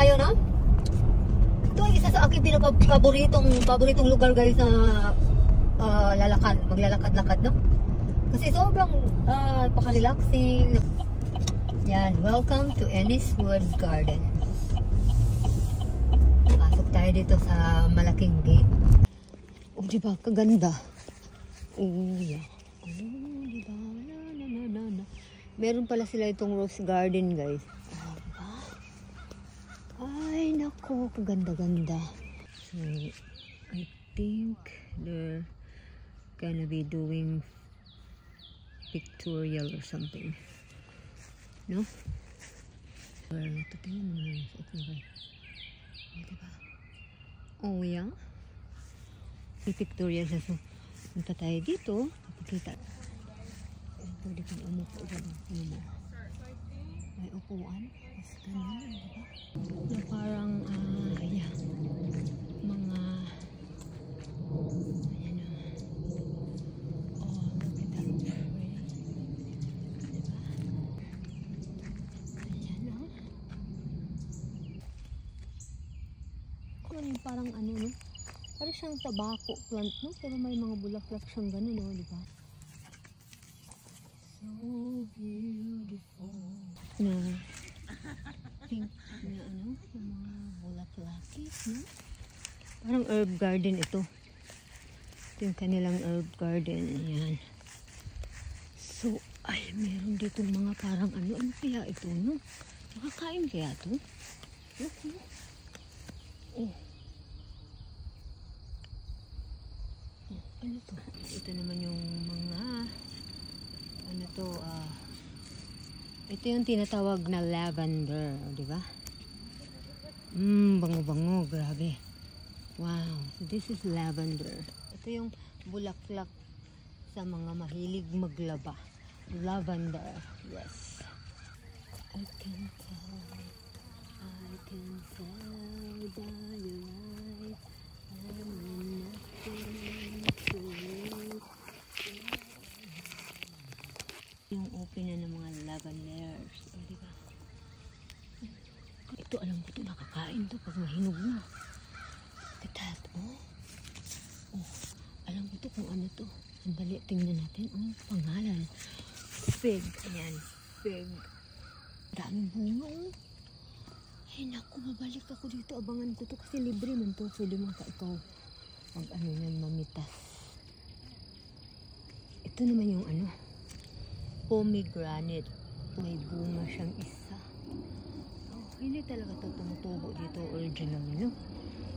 tayo, no? Ito ay isa sa aking paboritong lugar guys sa maglalakad-lakad, no? Kasi sobrang paka-relaxing. Yan, welcome to Ennis Wood Garden. Pasok tayo dito sa malaking gate. Oh, diba? Kaganda. Oh, yeah. Oh, diba? Na. Meron pala sila itong rose garden, guys. Oh, diba? Ay, nako. Kaganda-ganda. So, I think they're gonna be doing pictorial or something. No? Wala na ito. Tingnan mo naman. Oh, diba? Oh, yeah. May pictorial sa so. Punta tayo dito. Kapagkita. Pwede kang umupo dyan. May upuan. Mas ganyan. Diba? Na parang, yeah. Mga ayan o. Oh, look at that tree. Diba? Ayan o. Parang ano no? Parang siyang tobacco plant no? Pero may mga bulaklak siyang gano'n no? Diba? So beautiful. Na pink na ano? Yung mga bulaklakis no? Parang herb garden ito. Ito yung kanilang herb garden. Ayan. So, ay, meron dito mga parang ano kaya ito, no? Nakakain kaya ito? Okay. Oh. Ano to? Ito naman yung mga ano to, ito yung tinatawag na lavender, di ba? Bango-bango, grabe. Wow, so this is lavender. Ito yung bulaklak sa mga mahilig maglaba. Lavender, yes. I can tell by your eyes, I'm nothing to you. Yung open na ng mga lavenders, oh, diba? Ito, alam ko ito, nakakain to pag mahinog na. Look at that, oh. Oh, alam ko ito kung ano to. Sandali, tingnan natin ang pangalan. Fig, ayan, fig. Daming bunga, oh. Ay, naku, mabalik ako dito. Abangan ko to kasi libre man to. Pwede man ka ikaw pag ano yan, mamitas. Ito naman yung ano, pomegranate. May bunga siyang isa. Oh, hindi talaga to tumutubo dito originally, no?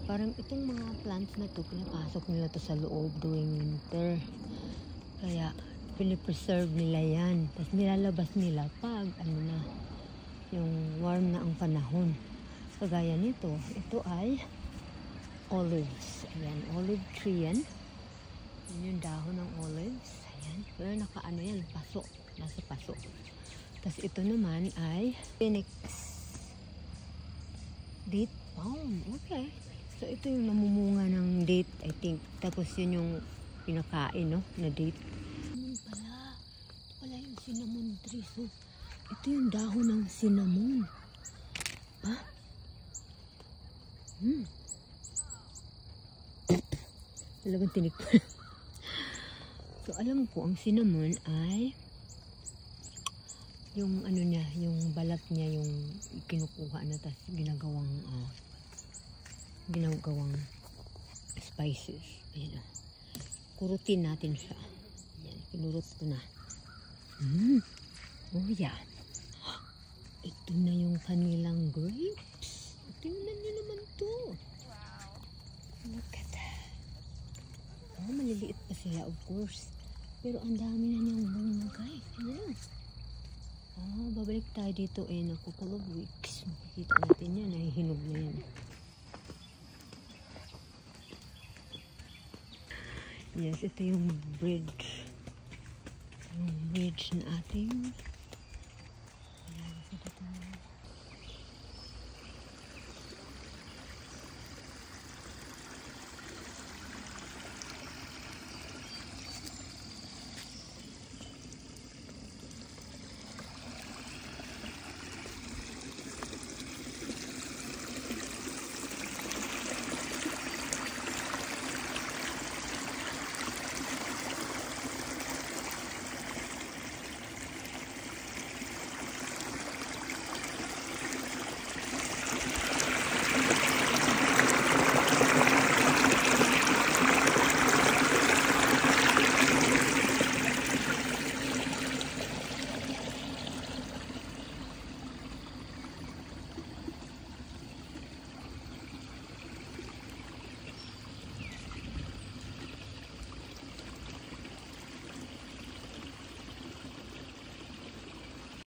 Parang itong mga plants na to, pinapasok nila to sa loob during winter. Kaya, pinipreserve nila yan. Tapos nilalabas nila pag ano na, yung warm na ang panahon. Kagaya nito, ito ay olives. Ayan, olive tree yan. Yan yung dahon ng olives. Ayan, pero nakaano yan, paso. Nasa paso. Tapos ito naman ay phoenix date palm. Okay. So ito yung namumunga ng date, I think. Tapos yun yung pinakain, no? Na date. Ito pala yung cinnamon tree. So, ito yung dahon ng cinnamon. Ha? Talagang tinik ko. So, alam ko, ang cinnamon ay yung ano niya, yung balat niya, yung kinukuha na tas ginagawang spices. Ayan. Kurutin natin siya. Ayan, kinurot ko na. Oh yeah. Ito na yung kanilang grapes. Tingnan nyo naman to. Look at that. Oh, maliliit pa sila, of course. Pero ang dami na niyang bunga, guys. Ayan. Oh, babalik tayo dito in a couple of weeks. Makikita natin yan. Nahihinog na yan. Yes, ito yung bridge. Yung bridge na ating